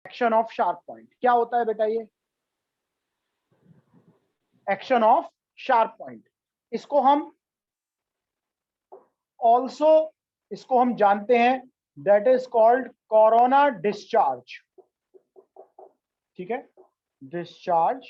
Action of sharp point क्या होता है बेटा? ये एक्शन ऑफ शार्प पॉइंट, इसको हम ऑल्सो इसको हम जानते हैं, that is called corona discharge. ठीक है, डिस्चार्ज,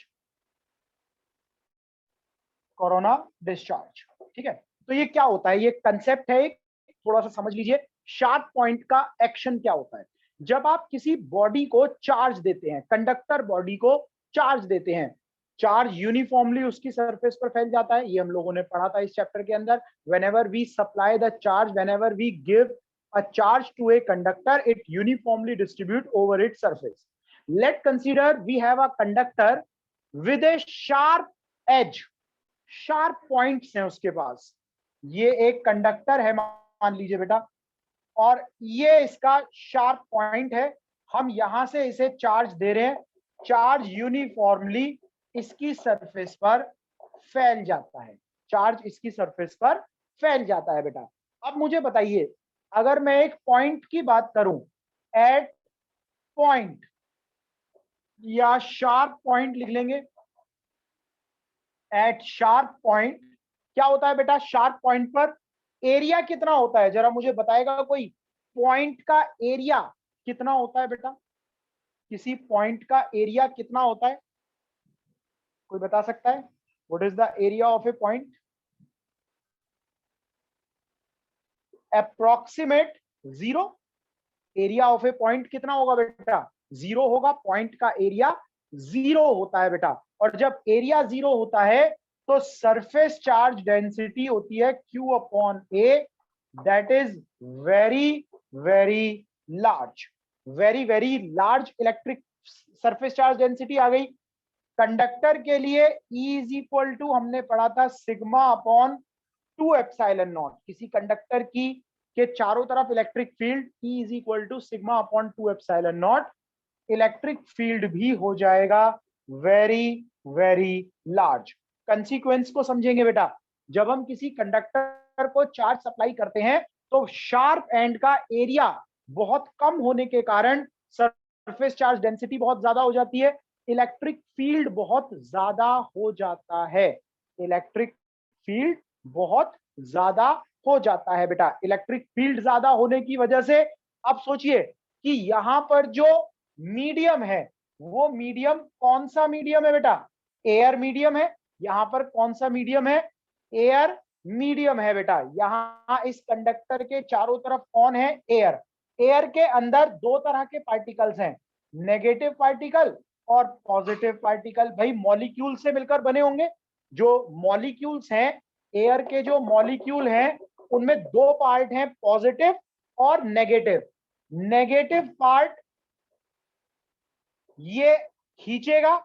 कोरोना डिस्चार्ज। ठीक है, तो ये क्या होता है? ये कंसेप्ट है, एक थोड़ा सा समझ लीजिए। शार्प पॉइंट का एक्शन क्या होता है? जब आप किसी बॉडी को चार्ज देते हैं, कंडक्टर बॉडी को चार्ज देते हैं, चार्ज यूनिफॉर्मली उसकी सरफेस पर फैल जाता है, ये हम लोगों ने पढ़ा था इस चैप्टर के अंदर। Whenever we supply the charge, whenever we give a charge to a conductor, it uniformly distribute over its surface. Let's consider we have a conductor with a sharp edge, sharp points हैं उसके पास। ये एक conductor है मान लीजिए बेटा, और ये इसका शार्प पॉइंट है। हम यहां से इसे चार्ज दे रहे हैं, चार्ज यूनिफॉर्मली इसकी सरफेस पर फैल जाता है, चार्ज इसकी सरफेस पर फैल जाता है बेटा। अब मुझे बताइए, अगर मैं एक पॉइंट की बात करूं, एट पॉइंट या शार्प पॉइंट लिख लेंगे, एट शार्प पॉइंट क्या होता है बेटा? शार्प पॉइंट पर एरिया कितना होता है? जरा मुझे बताएगा कोई, पॉइंट का एरिया कितना होता है बेटा? किसी पॉइंट का एरिया कितना होता है? कोई बता सकता है? What is the area of A point? Approximate zero. Area of A point कितना होगा बेटा? जीरो होगा। पॉइंट का एरिया जीरो होता है बेटा। और जब एरिया जीरो होता है तो सरफेस चार्ज डेंसिटी होती है Q upon A, that is very very large, very very large electric surface charge density आ गई। कंडक्टर के लिए E इज इक्वल टू, हमने पढ़ा था, सिग्मा अपॉन 2 एप्सिलॉन नॉट। किसी कंडक्टर की के चारों तरफ electric field E is equal to sigma upon 2 epsilon naught. Electric field भी हो जाएगा वेरी वेरी लार्ज। कंसीक्वेंस को समझेंगे बेटा, जब हम किसी कंडक्टर को चार्ज सप्लाई करते हैं तो शार्प एंड का एरिया बहुत कम होने के कारण सरफेस चार्ज डेंसिटी बहुत ज्यादा हो जाती है, इलेक्ट्रिक फील्ड बहुत ज्यादा हो जाता है। इलेक्ट्रिक फील्ड बहुत ज्यादा हो जाता है बेटा। इलेक्ट्रिक फील्ड ज्यादा होने की वजह से अब सोचिए कि यहां पर जो मीडियम है, वो मीडियम कौन सा मीडियम है बेटा? एयर मीडियम है। यहां पर कौन सा मीडियम है? एयर मीडियम है बेटा। यहां इस कंडक्टर के चारों तरफ कौन है? एयर। एयर के अंदर दो तरह के पार्टिकल्स हैं, नेगेटिव पार्टिकल और पॉजिटिव पार्टिकल। भाई मॉलिक्यूल से मिलकर बने होंगे। जो मॉलिक्यूल्स हैं, एयर के जो मॉलिक्यूल हैं, उनमें दो पार्ट हैं, पॉजिटिव और नेगेटिव। नेगेटिव पार्ट ये खींचेगा,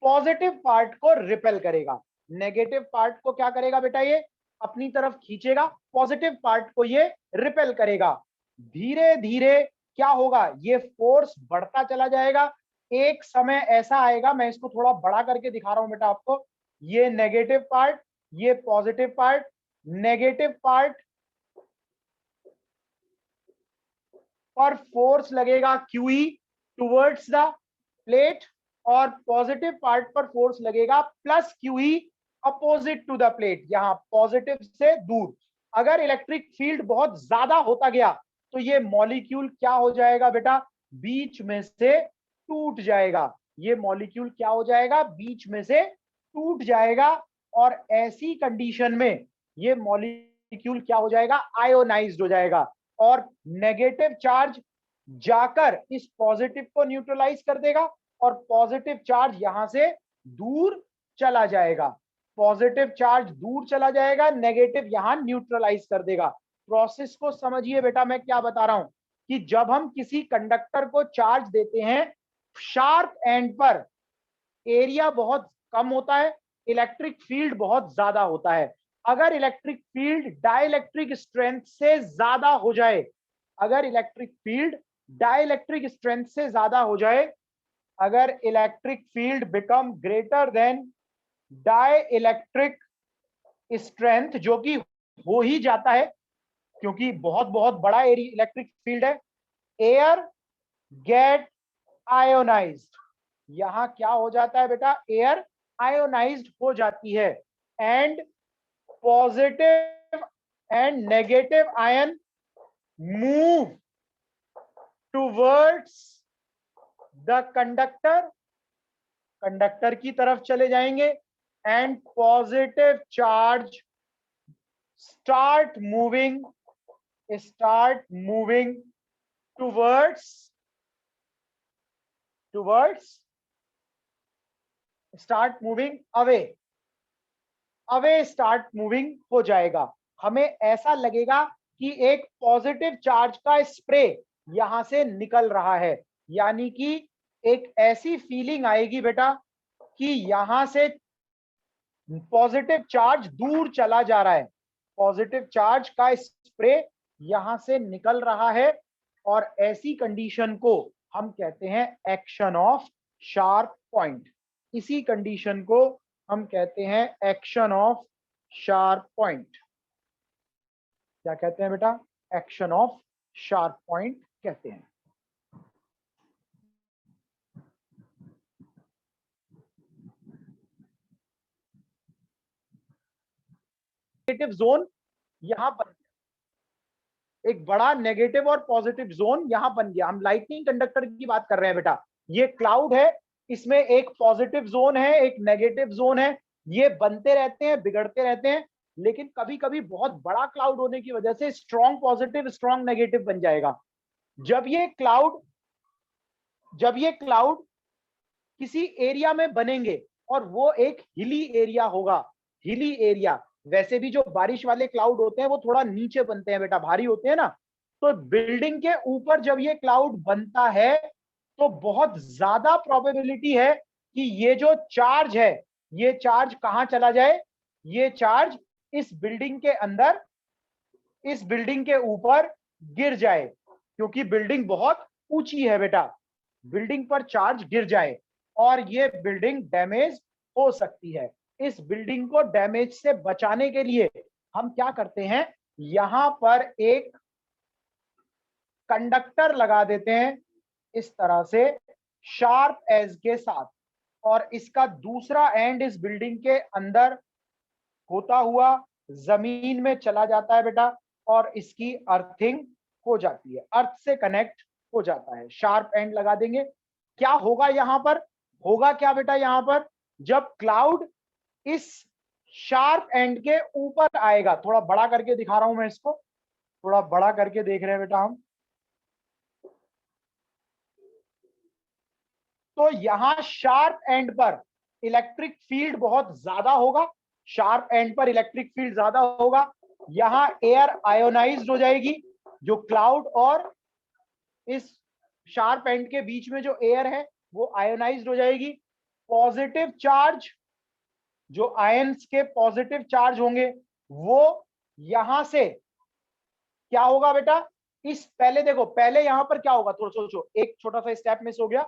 पॉजिटिव पार्ट को रिपेल करेगा। नेगेटिव पार्ट को क्या करेगा बेटा? ये अपनी तरफ खींचेगा, पॉजिटिव पार्ट को ये रिपेल करेगा। धीरे धीरे क्या होगा? ये फोर्स बढ़ता चला जाएगा। एक समय ऐसा आएगा, मैं इसको थोड़ा बड़ा करके दिखा रहा हूं बेटा आपको। ये नेगेटिव पार्ट, ये पॉजिटिव पार्ट। नेगेटिव पार्ट पर फोर्स लगेगा QE टुवर्ड्स द प्लेट, और पॉजिटिव पार्ट पर फोर्स लगेगा plus QE opposite to the plate, यहां पॉजिटिव से दूर। अगर इलेक्ट्रिक फील्ड बहुत ज्यादा होता गया तो ये मॉलिक्यूल क्या हो जाएगा बेटा? बीच में से टूट जाएगा। ये मॉलिक्यूल क्या हो जाएगा? बीच में से टूट जाएगा। और ऐसी कंडीशन में ये मॉलिक्यूल क्या हो जाएगा? आयोनाइज्ड हो जाएगा। और नेगेटिव चार्ज जाकर इस पॉजिटिव को न्यूट्रलाइज कर देगा, और पॉजिटिव चार्ज यहां से दूर चला जाएगा। पॉजिटिव चार्ज दूर चला जाएगा, नेगेटिव यहां न्यूट्रलाइज कर देगा। प्रोसेस को समझिए बेटा, मैं क्या बता रहा हूं कि जब हम किसी कंडक्टर को चार्ज देते हैं, शार्प एंड पर एरिया बहुत कम होता है, इलेक्ट्रिक फील्ड बहुत ज्यादा होता है। अगर इलेक्ट्रिक फील्ड डाइलेक्ट्रिक स्ट्रेंथ से ज्यादा हो जाए, अगर इलेक्ट्रिक फील्ड डाइलेक्ट्रिक स्ट्रेंथ से ज्यादा हो जाए, अगर electric field become greater than dielectric strength, जो कि हो ही जाता है क्योंकि बहुत बहुत बड़ा एरिया इलेक्ट्रिक फील्ड है, एयर गेट आयोनाइज्ड। यहां क्या हो जाता है बेटा, एयर आयोनाइज्ड हो जाती है, and positive and negative ion move towards the conductor, conductor की तरफ चले जाएंगे, and positive charge start moving towards start moving away, start moving हो जाएगा। हमें ऐसा लगेगा कि एक पॉजिटिव चार्ज का स्प्रे यहां से निकल रहा है, यानी कि एक ऐसी फीलिंग आएगी बेटा कि यहां से पॉजिटिव चार्ज दूर चला जा रहा है, पॉजिटिव चार्ज का स्प्रे यहां से निकल रहा है, और ऐसी कंडीशन को हम कहते हैं एक्शन ऑफ शार्प पॉइंट। इसी कंडीशन को हम कहते हैं एक्शन ऑफ शार्प पॉइंट। क्या कहते हैं बेटा, एक्शन ऑफ शार्प पॉइंट कहते हैं। नेगेटिव जोन यहां बन गया, एक बड़ा नेगेटिव और पॉजिटिव जोन यहां बन गया। हम लाइटनिंग कंडक्टर की बात कर रहे हैं बेटा, ये क्लाउड है, इसमें एक पॉजिटिव जोन है, एक नेगेटिव जोन है, ये बनते रहते हैं, बिगड़ते रहते हैं, लेकिन कभी कभी बहुत बड़ा क्लाउड होने की वजह से स्ट्रॉन्ग पॉजिटिव स्ट्रॉन्ग नेगेटिव बन जाएगा। जब ये क्लाउड किसी एरिया में बनेंगे और वो एक हिली एरिया होगा, हिली एरिया, वैसे भी जो बारिश वाले क्लाउड होते हैं वो थोड़ा नीचे बनते हैं बेटा, भारी होते हैं ना, तो बिल्डिंग के ऊपर जब ये क्लाउड बनता है तो बहुत ज्यादा प्रोबेबिलिटी है कि ये जो चार्ज है, ये चार्ज कहां चला जाए, ये चार्ज इस बिल्डिंग के अंदर, इस बिल्डिंग के ऊपर गिर जाए, क्योंकि बिल्डिंग बहुत ऊंची है बेटा, बिल्डिंग पर चार्ज गिर जाए और ये बिल्डिंग डैमेज हो सकती है। इस बिल्डिंग को डैमेज से बचाने के लिए हम क्या करते हैं, यहां पर एक कंडक्टर लगा देते हैं इस तरह से शार्प एज के साथ, और इसका दूसरा एंड इस बिल्डिंग के अंदर होता हुआ जमीन में चला जाता है बेटा, और इसकी अर्थिंग हो जाती है, अर्थ से कनेक्ट हो जाता है। शार्प एंड लगा देंगे, क्या होगा यहां पर, होगा क्या बेटा, यहां पर जब क्लाउड इस शार्प एंड के ऊपर आएगा, थोड़ा बड़ा करके दिखा रहा हूं मैं इसको, थोड़ा बड़ा करके देख रहे हैं बेटा हम, तो यहां शार्प एंड पर इलेक्ट्रिक फील्ड बहुत ज्यादा होगा, शार्प एंड पर इलेक्ट्रिक फील्ड ज्यादा होगा, यहां एयर आयोनाइज्ड हो जाएगी, जो क्लाउड और इस शार्प एंड के बीच में जो एयर है वो आयोनाइज्ड हो जाएगी। पॉजिटिव चार्ज, जो आयंस के पॉजिटिव चार्ज होंगे वो यहां से क्या होगा बेटा, इस पहले देखो, पहले यहां पर क्या होगा, थोड़ा सोचो, एक छोटा सा स्टेप मिस हो गया,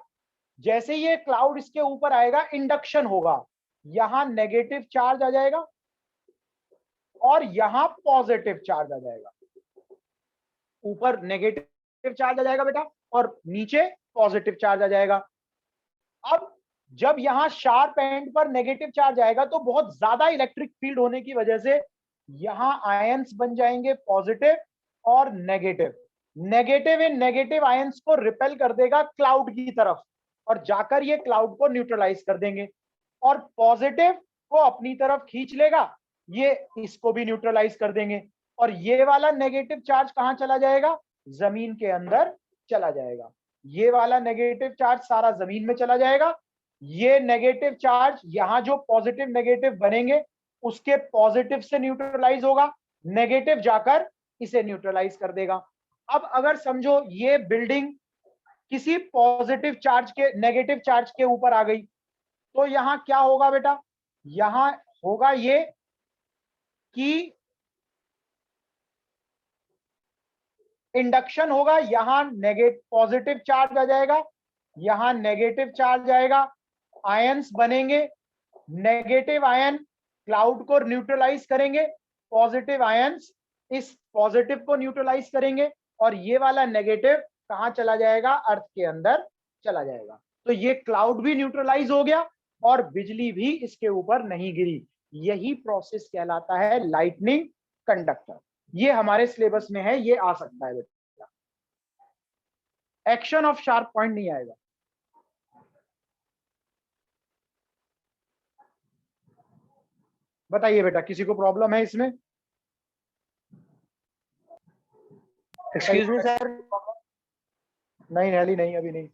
जैसे ये क्लाउड इसके ऊपर आएगा इंडक्शन होगा, यहां नेगेटिव चार्ज आ जाएगा और यहां पॉजिटिव चार्ज आ जाएगा, ऊपर नेगेटिव चार्ज आ जाएगा बेटा और नीचे पॉजिटिव चार्ज आ जाएगा। अब जब यहां शार्प एंड पर नेगेटिव चार्ज आएगा तो बहुत ज्यादा इलेक्ट्रिक फील्ड होने की वजह से यहां आयंस बन जाएंगे पॉजिटिव और नेगेटिव, नेगेटिव इन नेगेटिव आयंस को रिपेल कर देगा क्लाउड की तरफ और जाकर ये क्लाउड को न्यूट्रलाइज कर देंगे, और पॉजिटिव को अपनी तरफ खींच लेगा, ये इसको भी न्यूट्रलाइज कर देंगे, और ये वाला नेगेटिव चार्ज कहां चला जाएगा, जमीन के अंदर चला जाएगा, ये वाला नेगेटिव चार्ज सारा जमीन में चला जाएगा, ये नेगेटिव चार्ज यहां जो पॉजिटिव नेगेटिव बनेंगे उसके पॉजिटिव से न्यूट्रलाइज होगा, नेगेटिव जाकर इसे न्यूट्रलाइज कर देगा। अब अगर समझो ये बिल्डिंग किसी पॉजिटिव चार्ज के नेगेटिव चार्ज के ऊपर आ गई, तो यहां क्या होगा बेटा, यहां होगा ये कि इंडक्शन होगा, यहां नेगेटिव पॉजिटिव चार्ज आ जाएगा, यहां नेगेटिव चार्ज आएगा, आयंस बनेंगे, नेगेटिव आयन क्लाउड को न्यूट्रलाइज करेंगे, पॉजिटिव आयंस इस पॉजिटिव को न्यूट्रलाइज करेंगे, और ये वाला नेगेटिव कहां चला जाएगा, अर्थ के अंदर चला जाएगा। तो ये क्लाउड भी न्यूट्रलाइज हो गया और बिजली भी इसके ऊपर नहीं गिरी। यही प्रोसेस कहलाता है लाइटनिंग कंडक्टर। ये हमारे सिलेबस में है, ये आ सकता है बेटा। एक्शन ऑफ शार्प पॉइंट नहीं आएगा। बताइए बेटा, किसी को प्रॉब्लम है इसमें? Excuse me sir. नहीं, नहीं, अभी नहीं।